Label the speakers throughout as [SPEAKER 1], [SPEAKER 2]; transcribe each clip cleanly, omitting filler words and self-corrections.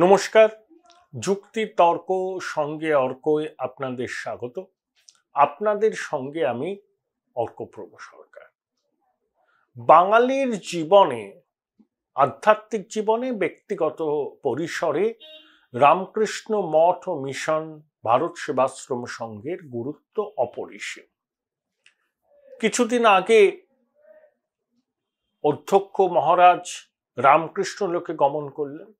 [SPEAKER 1] নমস্কার। যুক্তি তর্ক সঙ্গে অর্কয় আপনাদের স্বাগত। আপনাদের সঙ্গে আমি অর্কপ্রভ সরকার। বাঙালির জীবনে, আধ্যাত্মিক জীবনে, ব্যক্তিগত পরিসরে রামকৃষ্ণ মঠ ও মিশন ভারত সেবাশ্রম সংঘের গুরুত্ব অপরিসীম। কিছুদিন আগে অধ্যক্ষ মহারাজ রামকৃষ্ণ লোকে গমন করলেন।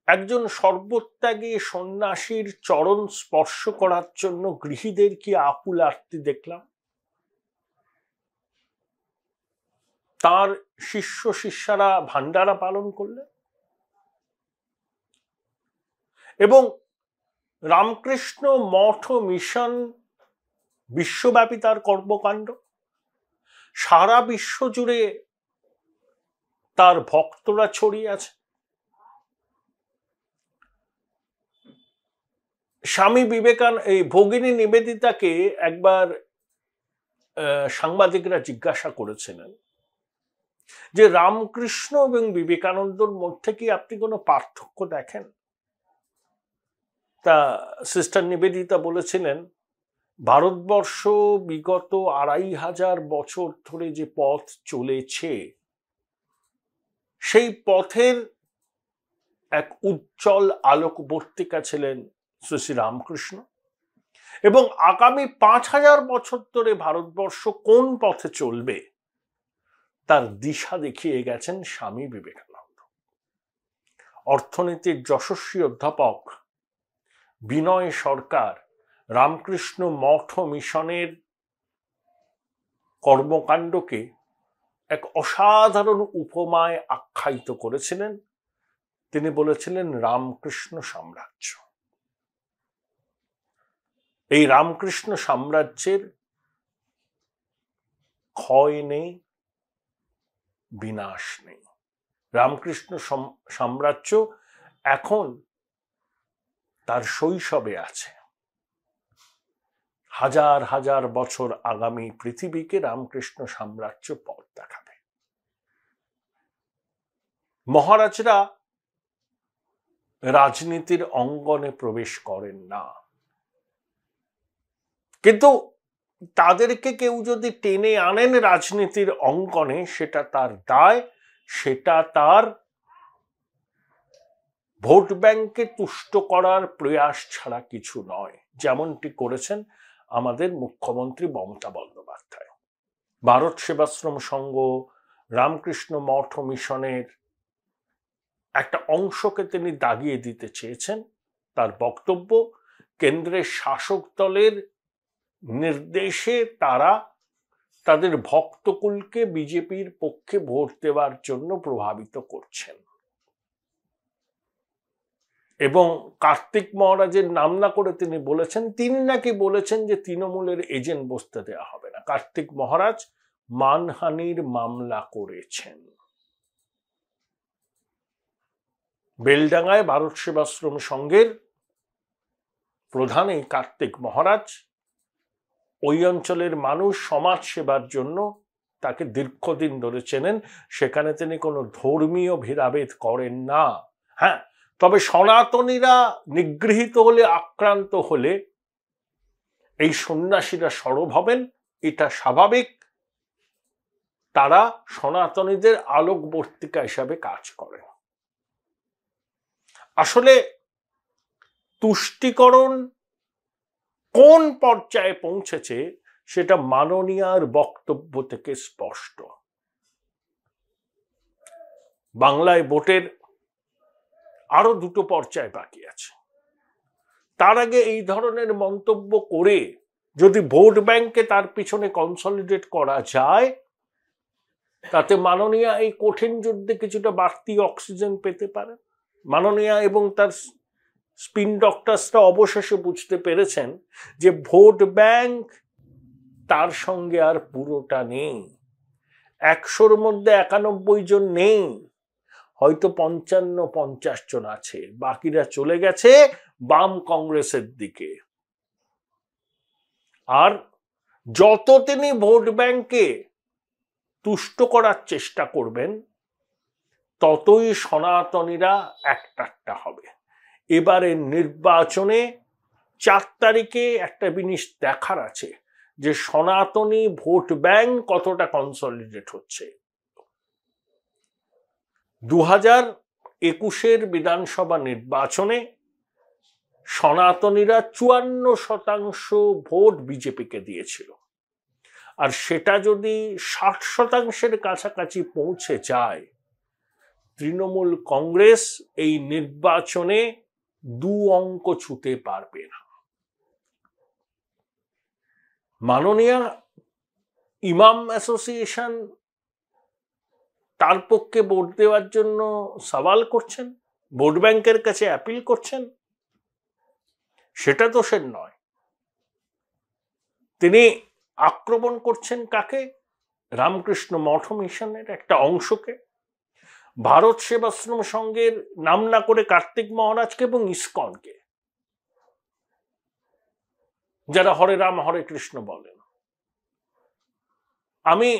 [SPEAKER 1] একজন সর্বত্যাগী সন্ন্যাসীর চরণ স্পর্শ করার জন্য গৃহীদের কি আকুল আরতি দেখলাম। তার শিষ্য শিষ্যারা ভান্ডারা পালন করলেন এবং রামকৃষ্ণ মঠ ও মিশন বিশ্বব্যাপী তার কর্মকাণ্ড, সারা বিশ্ব জুড়ে তার ভক্তরা ছড়িয়ে আছে। স্বামী বিবেকানন্দ, এই ভগিনী নিবেদিতাকে একবার সাংবাদিকরা জিজ্ঞাসা করেছিলেন যে রামকৃষ্ণ এবং বিবেকানন্দর মধ্যে কি আপনি কোনো পার্থক্য দেখেন? তা সিস্টার নিবেদিতা বলেছিলেন, ভারতবর্ষ বিগত 2500 বছর ধরে যে পথ চলেছে, সেই পথের এক উজ্জ্বল আলোকবর্তিকা ছিলেন শ্রী রামকৃষ্ণ, এবং আগামী 5000 বছর ধরে ভারতবর্ষ কোন পথে চলবে তার দিশা দেখিয়ে গেছেন স্বামী বিবেকানন্দ। অর্থনীতির যশস্বী অধ্যাপক বিনয় সরকার রামকৃষ্ণ মঠ ও মিশনের কর্মকাণ্ডকে এক অসাধারণ উপমায় আখ্যায়িত করেছিলেন। তিনি বলেছিলেন রামকৃষ্ণ সাম্রাজ্য। এই রামকৃষ্ণ সাম্রাজ্যের ক্ষয় নেই, বিনাশ নেই। রামকৃষ্ণ সাম্রাজ্য এখন তার শৈশবে আছে। হাজার হাজার বছর আগামী পৃথিবীকে রামকৃষ্ণ সাম্রাজ্য পথ দেখাবে। মহারাজরা রাজনীতির অঙ্গনে প্রবেশ করেন না, কিন্তু তাদেরকে কেউ যদি টেনে আনেন রাজনীতির অঙ্গনে, সেটা তার দায়, সেটা তার ভোট ব্যাংকে তুষ্ট করার প্রয়াস ছাড়া কিছু নয়, যেমনটি করেছেন আমাদের মুখ্যমন্ত্রী মমতা বন্দ্যোপাধ্যায়। ভারত সেবাশ্রম সংঘ, রামকৃষ্ণ মঠ ও মিশনের একটা অংশকে তিনি দাগিয়ে দিতে চেয়েছেন। তার বক্তব্য, কেন্দ্রের শাসক দলের নির্দেশে তারা তাদের ভক্তকুলকে বিজেপির পক্ষে ভোট দেওয়ার জন্য প্রভাবিত করছেন, এবং কার্তিক মহারাজের নাম না করে তিনি বলেছেন, তিনি নাকি বলেছেন যে তৃণমূলের এজেন্ট বসতে দেওয়া হবে না। কার্তিক মহারাজ মানহানির মামলা করেছেন। বেলডাঙ্গায় ভারত সেবাশ্রম সংঘের প্রধান এই কার্তিক মহারাজ ওই অঞ্চলের মানুষ সমাজ সেবার জন্য তাকে দীর্ঘদিন ধরে চেনেন। সেখানে তিনি কোনো ধর্মীয় ভেদাভেদ করেন না। হ্যাঁ, তবে সনাতনীরা নিগৃহীত হলে, আক্রান্ত হলে এই সন্ন্যাসীরা সরব হবেন, এটা স্বাভাবিক। তারা সনাতনীদের আলোকবর্তিকা হিসাবে কাজ করেন। আসলে তুষ্টিকরণ কোন পর্যায়ে পৌঁছেছে সেটা মাননীয়ার বক্তব্য থেকে স্পষ্ট। বাংলায় ভোটের আরো 2টো পর্যায় বাকি আছে। তার আগে এই ধরনের মন্তব্য করে যদি ভোট ব্যাংকে তার পিছনে কনসলিডেট করা যায়, তাতে মাননীয়া এই কঠিন যুদ্ধে কিছুটা বাড়তি অক্সিজেন পেতে পারে। মাননীয়া এবং তার স্পিন ডক্টরসরা অবশেষে বুঝতে পেরেছেন যে ভোট ব্যাংক তার সঙ্গে আর পুরোটা নেই। 100-র মধ্যে 91 জন নেই, হয়তো 55-50 জন আছে, বাকিরা চলে গেছে বাম কংগ্রেসের দিকে। আর যত তিনি ভোট ব্যাংকে তুষ্ট করার চেষ্টা করবেন, ততই সনাতনীরা একটাট্টা হবে। এবারের নির্বাচনে 4 তারিখে একটা জিনিস দেখার আছে যে সনাতনী ভোট ব্যাংক কতটা কনসলিডেট হচ্ছে। 2021-এর বিধানসভা নির্বাচনে সনাতনীরা 54% ভোট বিজেপিকে দিয়েছিল, আর সেটা যদি 60%-এর কাছাকাছি পৌঁছে যায়, তৃণমূল কংগ্রেস এই নির্বাচনে 2 অঙ্ক ছুঁতে পারবে না। মাননীয় ইমাম অ্যাসোসিয়েশন তার পক্ষে ভোট দেওয়ার জন্য সওয়াল করছেন, ভোট ব্যাংকের কাছে অ্যাপিল করছেন, সেটা তো সে নয়। তিনি আক্রমণ করছেন কাকে? রামকৃষ্ণ মঠ মিশনের একটা অংশকে, ভারত সেবাশ্রম সংঘের নাম না করে কার্তিক মহারাজকে এবং ইসকনকে, যারা হরে রাম হরে কৃষ্ণ বলেন। আমি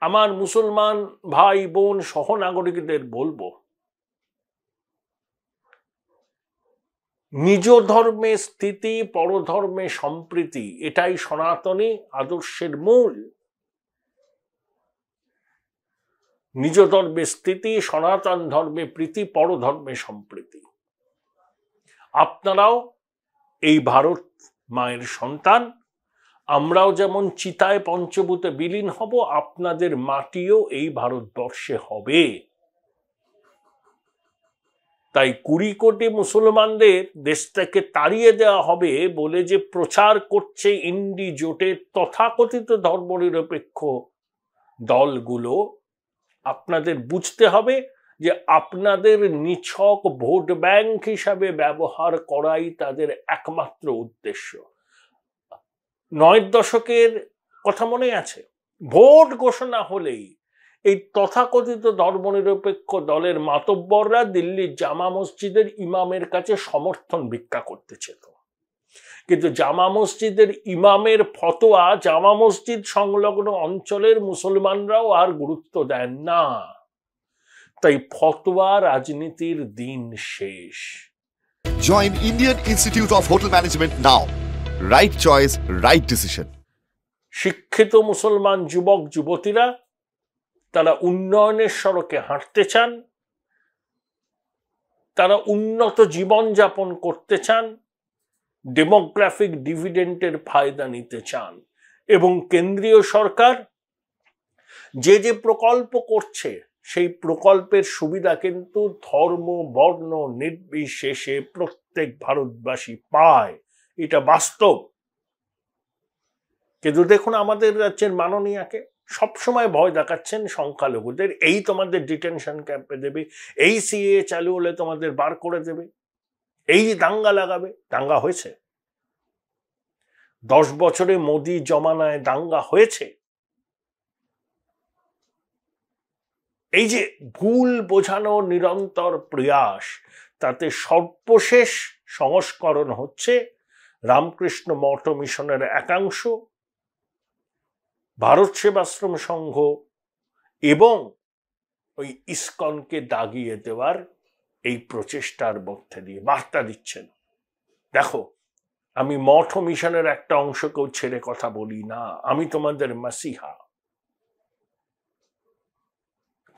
[SPEAKER 1] আমার মুসলমান ভাই বোন সহনাগরিকদের বলবো, নিজ ধর্মে স্থিতি, পরধর্মে সম্প্রীতি, এটাই সনাতনী আদর্শের মূল। নিজ ধর্মে স্থিতি, সনাতন ধর্মে প্রীতি, পরধর্মে সম্প্রীতি। আপনারাও এই ভারত মায়ের সন্তান, আমরাও যেমন চিতায় পঞ্চভূতে বিলীন হব, আপনাদের মাটিও এই ভারতবর্ষে হবে। তাই 20 কোটি মুসলমানদের দেশ থেকে তাড়িয়ে দেওয়া হবে বলে যে প্রচার করছে ইন্ডি জোটের তথাকথিত ধর্মনিরপেক্ষ দলগুলো, আপনাদের বুঝতে হবে যে আপনাদের নিছক ভোট ব্যাংক হিসাবে ব্যবহার করাই তাদের একমাত্র উদ্দেশ্য। 90 দশকের কথা মনে আছে? ভোট ঘোষণা হলেই এই তথাকথিত ধর্মনিরপেক্ষ দলের মাতব্বররা দিল্লির জামা মসজিদের ইমামের কাছে সমর্থন ভিক্ষা করতে চেত, কিন্তু জামা মসজিদের ইমামের ফতোয়া জামা মসজিদ সংলগ্ন অঞ্চলের মুসলমানরাও আর গুরুত্ব দেন না। তাই ফতোয়া রাজনীতির দিন শেষ।
[SPEAKER 2] Join Indian Institute of Hotel Management now. Right choice, right decision.
[SPEAKER 1] শিক্ষিত মুসলমান যুবক যুবতীরা তারা উন্নয়নের সড়কে হাঁটতে চান, তারা উন্নত জীবন যাপন করতে চান, ডেমোগ্রাফিক ডিভিডেন্ডের ফায়দা নিতে চান, এবং কেন্দ্রীয় সরকার যে যে প্রকল্প করছে সেই প্রকল্পের সুবিধা কিন্তু ধর্ম বর্ণ নির্বিশেষে প্রত্যেক ভারতবাসী পায়, এটা বাস্তব। কিন্তু দেখুন আমাদের রাজ্যের মাননীয়াকে সবসময় ভয় দেখাচ্ছেন সংখ্যালঘুদের, এই তোমাদের ডিটেনশন ক্যাম্পে দেবে, এই সিএ চালু হলে তোমাদের বার করে দেবে, এই দাঙ্গা লাগাবে। দাঙ্গা হয়েছে? 10 বছরে মোদি জমানায় দাঙ্গা হয়েছে? এই যে ভুল বোঝানো নিরন্তর প্রয়াস, তাতে সর্বশেষ সংস্করণ হচ্ছে রামকৃষ্ণ মঠ মিশনের একাংশ, ভারত সেবাশ্রম সংঘ এবং ওই ইসকনকে দাগিয়ে দেওয়ার এই প্রচেষ্টার মধ্যে দিয়ে বার্তা দিচ্ছেন, দেখো আমি মঠ মিশনের একটা অংশকেও ছেড়ে কথা বলি না, আমি তোমাদের মাসিহা।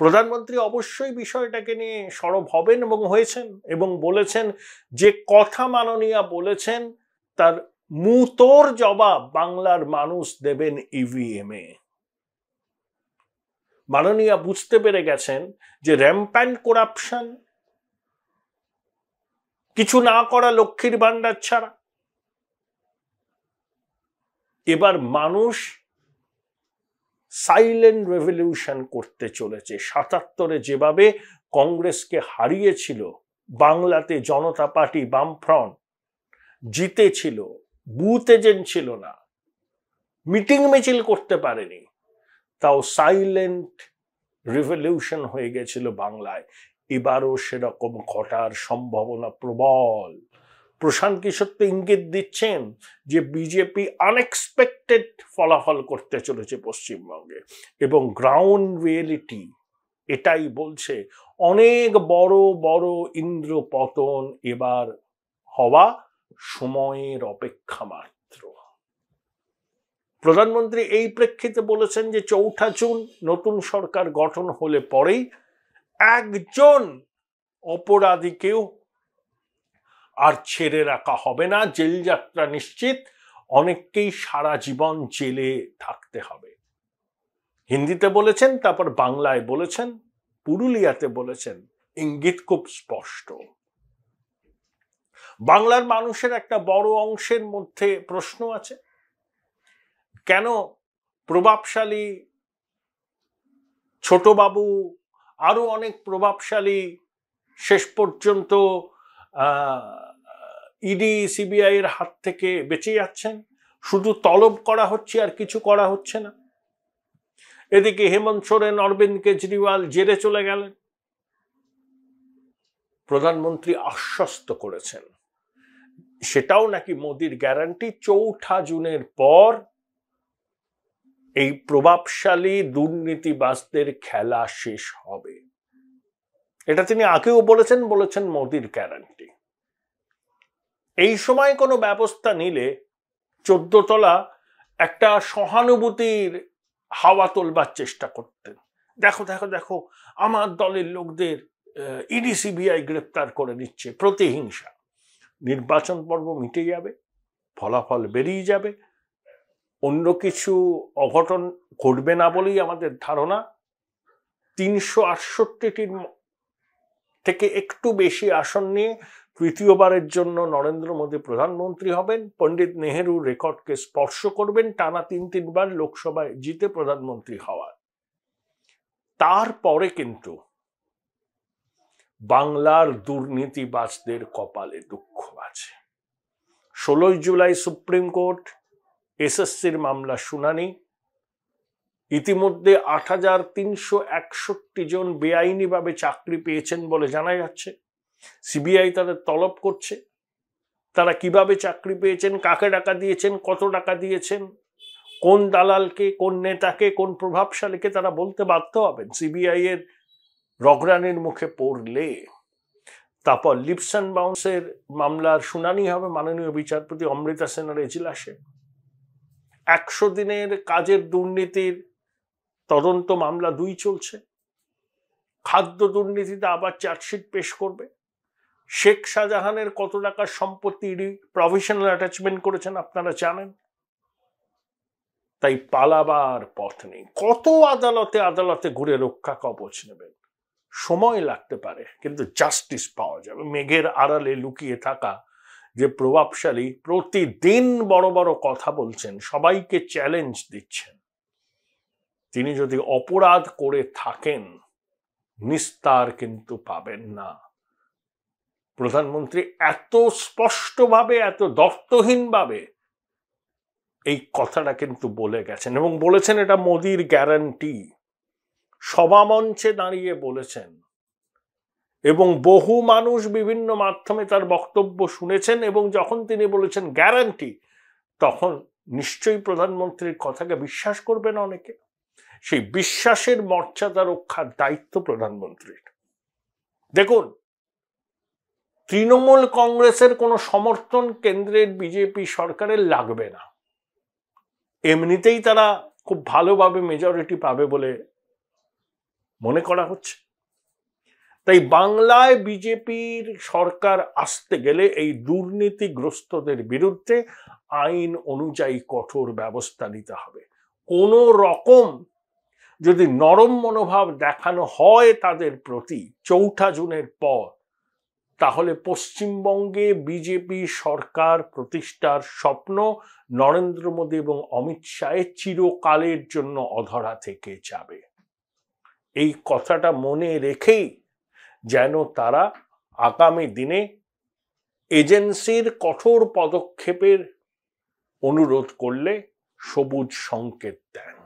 [SPEAKER 1] প্রধানমন্ত্রী অবশ্যই বিষয়টাকে নিয়ে সরব হবেন এবং হয়েছেন, এবং বলেছেন যে কথা মাননীয়া বলেছেন তার মুতোর জবাব বাংলার মানুষ দেবেন ইভিএম এ। মাননীয়া বুঝতে পেরে গেছেন যে র্যাম্প্যান্ট করাপশন, কিছু না করা লক্ষ্মীর ভান্ডার ছাড়া, এবার মানুষ সাইলেন্ট রেভলিউশন করতে চলেছে। 77-এ যেভাবে কংগ্রেসকে হারিয়েছিল, বাংলাতে জনতা পার্টি বামফ্রন্ট জিতেছিল, বুথ এজেন্ট ছিল না, মিটিং মিছিল করতে পারেনি, তাও সাইলেন্ট রেভলিউশন হয়ে গেছিল বাংলায়। এবারও সেরকম ঘটার সম্ভাবনা প্রবল। প্রশান্ত কিশোর তো ইঙ্গিত দিচ্ছেন যে বিজেপি আনএক্সপেক্টেড ফলাফল করতে চলেছে পশ্চিমবঙ্গে, এবং গ্রাউন্ড রিয়েলিটি এটাই বলছে অনেক বড় বড় ইন্দ্রপতন এবার হওয়া সময়ের অপেক্ষা মাত্র। প্রধানমন্ত্রী এই প্রেক্ষিতে বলেছেন যে ৪ঠা জুন নতুন সরকার গঠন হলে পরেই একজন অপরাধীকেও আর ছেড়ে রাখা হবে না, জেল যাত্রা নিশ্চিত, অনেককেই সারা জীবন জেলে থাকতে হবে। হিন্দিতে বলেছেন, তারপর বাংলায় বলেছেন, পুরুলিয়াতে বলেছেন, ইঙ্গিত খুব স্পষ্ট। বাংলার মানুষের একটা বড় অংশের মধ্যে প্রশ্ন আছে, কেন প্রভাবশালী ছোটবাবু আরো অনেক প্রভাবশালী শেষ পর্যন্ত ইডি সিবিআই এর হাত থেকে বেঁচে যাচ্ছেন, শুধু তলব করা হচ্ছে আর কিছু করা হচ্ছে না। এদিকে হেমন্ত সোরেন, অরবিন্দ কেজরিওয়াল জেলে চলে গেলেন। প্রধানমন্ত্রী আশ্বস্ত করেছেন, সেটাও নাকি মোদির গ্যারান্টি, ৪ঠা জুনের পর এই প্রভাবশালী দুর্নীতিবাজদের খেলা শেষ হবে। এটা তিনি আগেও বলেছেন মোদির গ্যারান্টি। এই সময় কোনো ব্যবস্থা নিলে ১৪ তলা একটা সহানুভূতির হাওয়া তোলবার চেষ্টা করতেন। দেখো দেখো দেখো, আমার দলের লোকদের ইডি সিবিআই গ্রেপ্তার করে নিচ্ছে, প্রতিহিংসা। নির্বাচন পর্ব মিটে যাবে, ফলাফল বেরিয়ে যাবে, অন্য কিছু অঘটন ঘটবে না বলেই আমাদের ধারণা। ৩৬৮টির থেকে একটু বেশি আসন নিয়ে তৃতীয়বারের জন্য নরেন্দ্র মোদী প্রধানমন্ত্রী হবেন, পণ্ডিত নেহেরুর রেকর্ডকে স্পর্শ করবেন, টানা ৩বার লোকসভায় জিতে প্রধানমন্ত্রী হওয়ার। তারপরে কিন্তু বাংলার দুর্নীতিবাজদের কপালে দুঃখ আছে। ১৬ জুলাই সুপ্রিম কোর্ট এসএসসির মামলা শুনানি। ইতিমধ্যে ৮৩৬১ জন বেআইনিভাবে চাকরি পেয়েছেন বলে জানা যাচ্ছে। সিবিআই তাদের তলব করছে, তারা কিভাবে চাকরি পেয়েছেন, কাকে টাকা দিয়েছেন, কত টাকা দিয়েছেন, কোন দালালকে, কোন নেতাকে, কোন প্রভাবশালীকে, তারা বলতে বাধ্য হবেন সিবিআই এর রগরানির মুখে পড়লে। তারপর লিপস অ্যান্ড বাউন্সের মামলার শুনানি হবে মাননীয় বিচারপতি অমৃতা সেনের এজলাসে। ১০০ দিনের কাজের দুর্নীতির তদন্ত মামলা ২ চলছে। খাদ্য দুর্নীতিতে আবার চার্জশিট পেশ করবে। শেখ শাহজাহানের কত টাকার সম্পত্তি প্রভিশনাল অ্যাটাচমেন্ট করেছেন আপনারা জানেন। তাই পালাবার পথ নেই। কত আদালতে আদালতে ঘুরে রক্ষা কবচ নেবেন, সময় লাগতে পারে, কিন্তু জাস্টিস পাওয়া যাবে। মেঘের আড়ালে লুকিয়ে থাকা যে প্রভাবশালী প্রতিদিন বড় বড় কথা বলছেন, সবাইকে চ্যালেঞ্জ দিচ্ছেন, তিনি যদি অপরাধ করে থাকেন নিস্তার কিন্তু পাবেন না। প্রধানমন্ত্রী এত স্পষ্টভাবে, এত দর্তহীনভাবে এই কথাটা কিন্তু বলে গেছেন, এবং বলেছেন এটা মোদির গ্যারান্টি। সভামঞ্চে দাঁড়িয়ে বলেছেন, এবং বহু মানুষ বিভিন্ন মাধ্যমে তার বক্তব্য শুনেছেন, এবং যখন তিনি বলেছেন গ্যারান্টি, তখন নিশ্চয়ই প্রধানমন্ত্রীর কথাকে বিশ্বাস করবেন অনেকে। সেই বিশ্বাসের মর্যাদা রক্ষার দায়িত্ব প্রধানমন্ত্রীর। দেখুন, তৃণমূল কংগ্রেসের কোনো সমর্থন কেন্দ্রের বিজেপি সরকারের লাগবে না, এমনিতেই তারা খুব ভালোভাবে মেজরিটি পাবে বলে মনে করা হচ্ছে। তাই বাংলায় বিজেপির সরকার আসতে গেলে এই দুর্নীতিগ্রস্তদের বিরুদ্ধে আইন অনুযায়ী কঠোর ব্যবস্থা নিতে হবে। কোনো রকম যদি নরম মনোভাব দেখানো হয় তাদের প্রতি ৪ঠা জুনের পর, তাহলে পশ্চিমবঙ্গে বিজেপি সরকার প্রতিষ্ঠার স্বপ্ন নরেন্দ্র মোদী এবং অমিত শাহের চিরকালের জন্য অধরা থেকে যাবে। এই কথাটা মনে রেখেই যেন তারা আগামী দিনে এজেন্সির কঠোর পদক্ষেপের অনুরোধ করলে সবুজ সংকেত দেন।